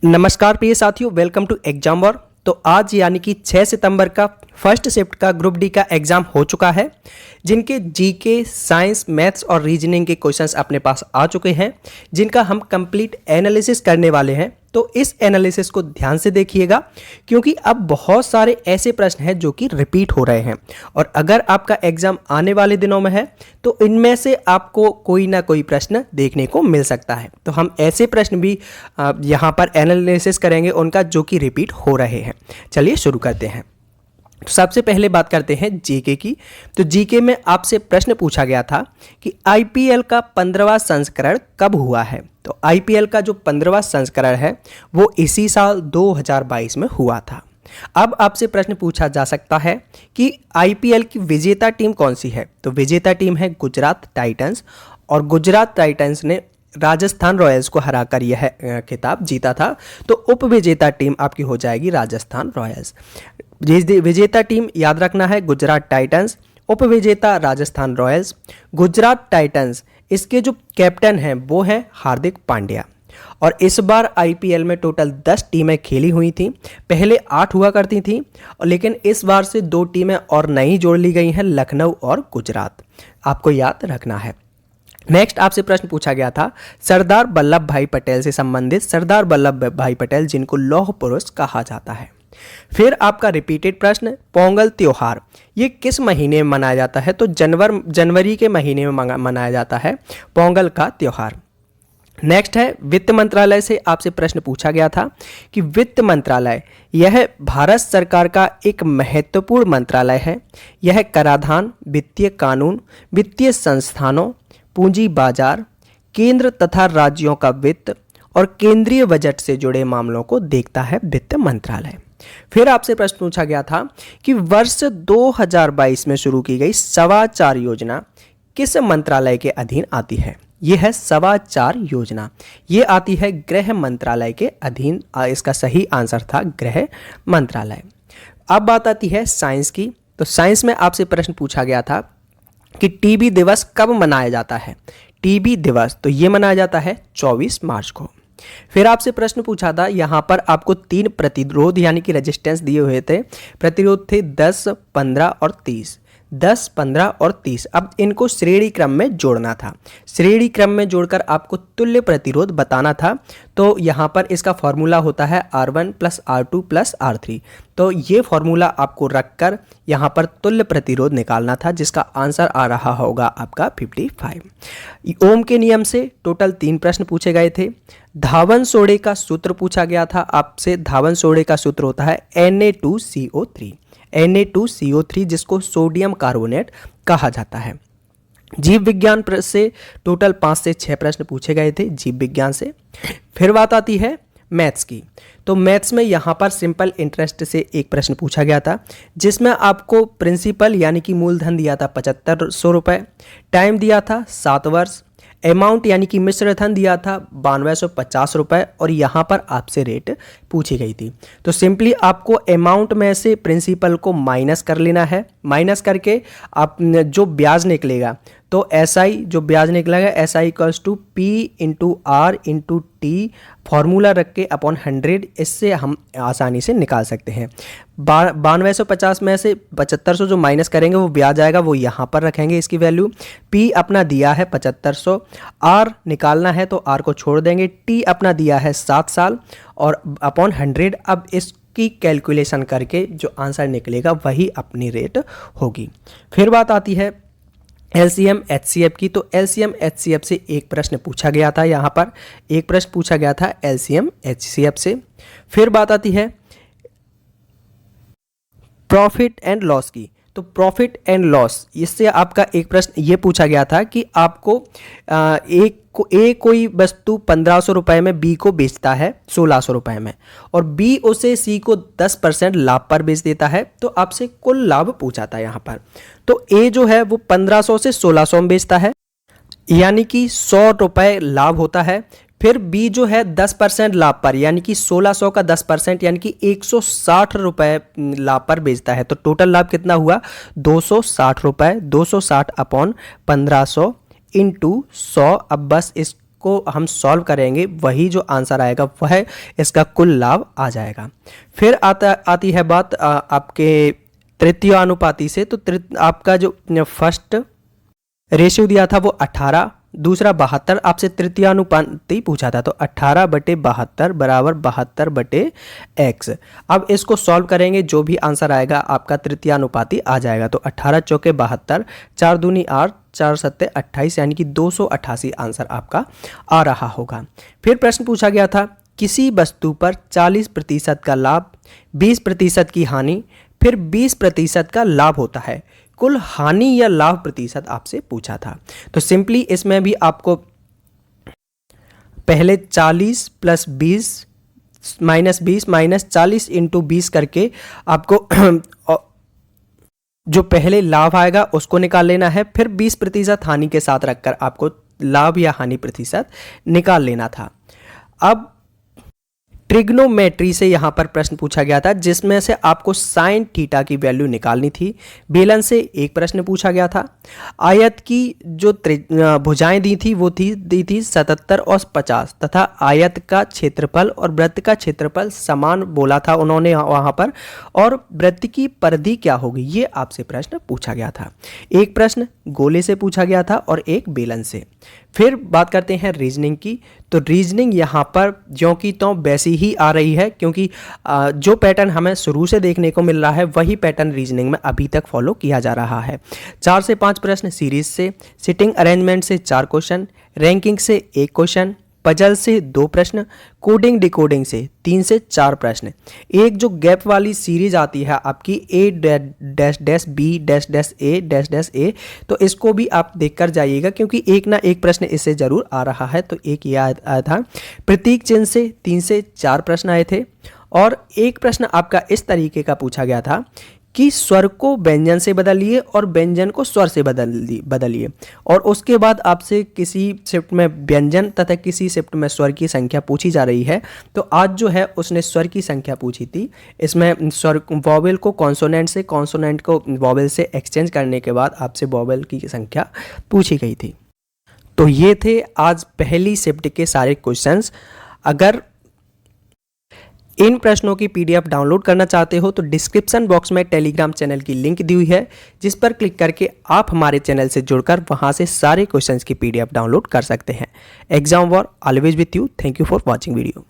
नमस्कार प्रिय साथियों, वेलकम टू एग्जाम वॉर। तो आज यानी कि 6 सितंबर का फर्स्ट शिफ्ट का ग्रुप डी का एग्जाम हो चुका है, जिनके जीके, साइंस, मैथ्स और रीजनिंग के क्वेश्चंस अपने पास आ चुके हैं, जिनका हम कंप्लीट एनालिसिस करने वाले हैं। तो इस एनालिसिस को ध्यान से देखिएगा, क्योंकि अब बहुत सारे ऐसे प्रश्न हैं जो कि रिपीट हो रहे हैं, और अगर आपका एग्जाम आने वाले दिनों में है तो इनमें से आपको कोई ना कोई प्रश्न देखने को मिल सकता है। तो हम ऐसे प्रश्न भी यहाँ पर एनालिसिस करेंगे उनका, जो कि रिपीट हो रहे हैं। चलिए शुरू करते हैं। तो सबसे पहले बात करते हैं जीके की। तो जीके में आपसे प्रश्न पूछा गया था कि आईपीएल का 15वां संस्करण कब हुआ है। तो आईपीएल का जो 15वां संस्करण है वो इसी साल 2022 में हुआ था। अब आपसे प्रश्न पूछा जा सकता है कि आईपीएल की विजेता टीम कौन सी है। तो विजेता टीम है गुजरात टाइटंस, और गुजरात टाइटंस ने राजस्थान रॉयल्स को हराकर यह खिताब जीता था। तो उप विजेता टीम आपकी हो जाएगी राजस्थान रॉयल्स। विजेता टीम याद रखना है गुजरात टाइटंस, उप विजेता राजस्थान रॉयल्स। गुजरात टाइटंस, इसके जो कैप्टन हैं वो हैं हार्दिक पांड्या। और इस बार आईपीएल में टोटल 10 टीमें खेली हुई थीं। पहले 8 हुआ करती थीं, लेकिन इस बार से 2 टीमें और नई जोड़ ली गई हैं, लखनऊ और गुजरात। आपको याद रखना है। नेक्स्ट आपसे प्रश्न पूछा गया था सरदार वल्लभ भाई पटेल से संबंधित, सरदार वल्लभ भाई पटेल जिनको लौह पुरुष कहा जाता है। फिर आपका रिपीटेड प्रश्न, पोंगल त्योहार ये किस महीने में मनाया जाता है। तो जनवरी के महीने में मनाया जाता है पोंगल का त्योहार। नेक्स्ट है वित्त मंत्रालय से आपसे प्रश्न पूछा गया था कि वित्त मंत्रालय यह भारत सरकार का एक महत्वपूर्ण मंत्रालय है। यह कराधान, वित्तीय कानून, वित्तीय संस्थानों, पूंजी बाजार, केंद्र तथा राज्यों का वित्त और केंद्रीय बजट से जुड़े मामलों को देखता है वित्त मंत्रालय। फिर आपसे प्रश्न पूछा गया था कि वर्ष 2022 में शुरू की गई 4.25 योजना किस मंत्रालय के अधीन आती है। यह है 4.25 योजना, ये आती है गृह मंत्रालय के अधीन। इसका सही आंसर था गृह मंत्रालय। अब बात आती है साइंस की। तो साइंस में आपसे प्रश्न पूछा गया था कि टीबी दिवस कब मनाया जाता है। टीबी दिवस तो ये मनाया जाता है 24 मार्च को। फिर आपसे प्रश्न पूछा था, यहाँ पर आपको 3 प्रतिरोध यानी कि रेजिस्टेंस दिए हुए थे। प्रतिरोध थे 10, 15 और 30। 10, 15 और 30। अब इनको श्रेणी क्रम में जोड़ना था। श्रेणी क्रम में जोड़कर आपको तुल्य प्रतिरोध बताना था। तो यहाँ पर इसका फॉर्मूला होता है R1 + R2 + R3। तो ये फॉर्मूला आपको रखकर यहाँ पर तुल्य प्रतिरोध निकालना था, जिसका आंसर आ रहा होगा आपका 55। ओम के नियम से टोटल 3 प्रश्न पूछे गए थे। धावन सोडे का सूत्र पूछा गया था आपसे। धावन सोडे का सूत्र होता है Na2CO3। Na2CO3 जिसको सोडियम कार्बोनेट कहा जाता है। जीव विज्ञान से टोटल 5 से 6 प्रश्न पूछे गए थे जीव विज्ञान से। फिर बात आती है मैथ्स की। तो मैथ्स में यहाँ पर सिंपल इंटरेस्ट से एक प्रश्न पूछा गया था, जिसमें आपको प्रिंसिपल यानी कि मूलधन दिया था 7500 रुपये, टाइम दिया था 7 वर्ष, अमाउंट यानी कि मिश्र धन दिया था 9250 रुपये, और यहाँ पर आपसे रेट पूछी गई थी। तो सिंपली आपको अमाउंट में से प्रिंसिपल को माइनस कर लेना है। माइनस करके आप जो ब्याज निकलेगा, तो SI जो ब्याज निकलेगा SI = P/R/T फॉर्मूला रख के अपॉन 100, इससे हम आसानी से निकाल सकते हैं। 9250 में से 7500 जो माइनस करेंगे वो ब्याज आएगा, वो यहाँ पर रखेंगे इसकी वैल्यू। P अपना दिया है 7500, R निकालना है तो R को छोड़ देंगे, T अपना दिया है 7 साल और अपॉन 100। अब इसकी कैलकुलेशन करके जो आंसर निकलेगा वही अपनी रेट होगी। फिर बात आती है LCM HCF की। तो LCM HCF से एक प्रश्न पूछा गया था, यहाँ पर एक प्रश्न पूछा गया था LCM HCF से। फिर बात आती है प्रॉफिट एंड लॉस की। तो प्रॉफिट एंड लॉस, इससे आपका एक प्रश्न ये पूछा गया था कि आपको ए कोई वस्तु 1500 रुपये में B को बेचता है 1600 रुपये में, और B उसे C को 10% लाभ पर बेच देता है। तो आपसे कुल लाभ पूछा था यहाँ पर। तो A जो है वो 1500 से 1600 में बेचता है, यानी कि 100 रुपये लाभ होता है। फिर B जो है 10% लाभ पर, यानी कि 1600 का 10% यानी कि 160 रुपये लाभ पर बेचता है। तो टोटल लाभ कितना हुआ 260 रुपये। 260 अपॉन 1500 × 100। अब बस इस उसको हम सॉल्व करेंगे, वही जो आंसर आएगा वह इसका कुल लाभ आ जाएगा। फिर आती है बात आपके तृतीय अनुपाती से। तो आपका जो फर्स्ट रेशियो दिया था वो 18, दूसरा 72, आपसे तृतीय अनुपाती पूछा था, तो 18/72 बराबर 72/x। अब इसको सॉल्व करेंगे, जो भी आंसर आएगा आपका तृतीय अनुपाती आ जाएगा। तो 18 चौके 72, 4 दूनी 8, 4 सत्ते 28, यानी कि 288 आंसर आपका आ रहा होगा। फिर प्रश्न पूछा गया था, किसी वस्तु पर 40% का लाभ, 20% की हानि, फिर 20% का लाभ होता है, कुल हानि या लाभ प्रतिशत आपसे पूछा था। तो सिंपली इसमें भी आपको पहले 40 + 20 - 20 - 40 × 20 करके आपको जो पहले लाभ आएगा उसको निकाल लेना है, फिर 20% हानि के साथ रखकर आपको लाभ या हानि प्रतिशत निकाल लेना था। अब ट्रिग्नोमेट्री से यहाँ पर प्रश्न पूछा गया था, जिसमें से आपको साइन थीटा की वैल्यू निकालनी थी। बेलन से एक प्रश्न पूछा गया था। आयत की जो भुजाएं दी थी 77 और 50, तथा आयत का क्षेत्रफल और वृत्त का क्षेत्रफल समान बोला था उन्होंने वहाँ पर, और वृत्त की परिधि क्या होगी, ये आपसे प्रश्न पूछा गया था। एक प्रश्न गोले से पूछा गया था और एक बेलन से। फिर बात करते हैं रीजनिंग की। तो रीजनिंग यहाँ पर ज्यों की त्यों वैसी ही आ रही है, क्योंकि जो पैटर्न हमें शुरू से देखने को मिल रहा है वही पैटर्न रीजनिंग में अभी तक फॉलो किया जा रहा है। 4 से 5 प्रश्न सीरीज से, सिटिंग अरेंजमेंट से 4 क्वेश्चन, रैंकिंग से 1 क्वेश्चन, पजल से 2 प्रश्न, कोडिंग डिकोडिंग से 3 से 4 प्रश्न। एक जो गैप वाली सीरीज आती है आपकी A-B-A-A, तो इसको भी आप देखकर जाइएगा, क्योंकि एक ना एक प्रश्न इससे जरूर आ रहा है। तो एक ये आया था। प्रतीक चिन्ह से 3 से 4 प्रश्न आए थे, और एक प्रश्न आपका इस तरीके का पूछा गया था कि स्वर को व्यंजन से बदलिए और व्यंजन को स्वर से बदलिए, और उसके बाद आपसे किसी शिफ्ट में व्यंजन तथा किसी शिफ्ट में स्वर की संख्या पूछी जा रही है। तो आज जो है उसने स्वर की संख्या पूछी थी। इसमें स्वर वॉवेल को कॉन्सोनेंट से, कॉन्सोनेंट को वॉवेल से एक्सचेंज करने के बाद आपसे वॉवेल की संख्या पूछी गई थी। तो ये थे आज पहली शिफ्ट के सारे क्वेश्चंस। अगर इन प्रश्नों की PDF डाउनलोड करना चाहते हो तो डिस्क्रिप्शन बॉक्स में टेलीग्राम चैनल की लिंक दी हुई है, जिस पर क्लिक करके आप हमारे चैनल से जुड़कर वहां से सारे क्वेश्चंस की PDF डाउनलोड कर सकते हैं। Exam war always with you. Thank you for watching video.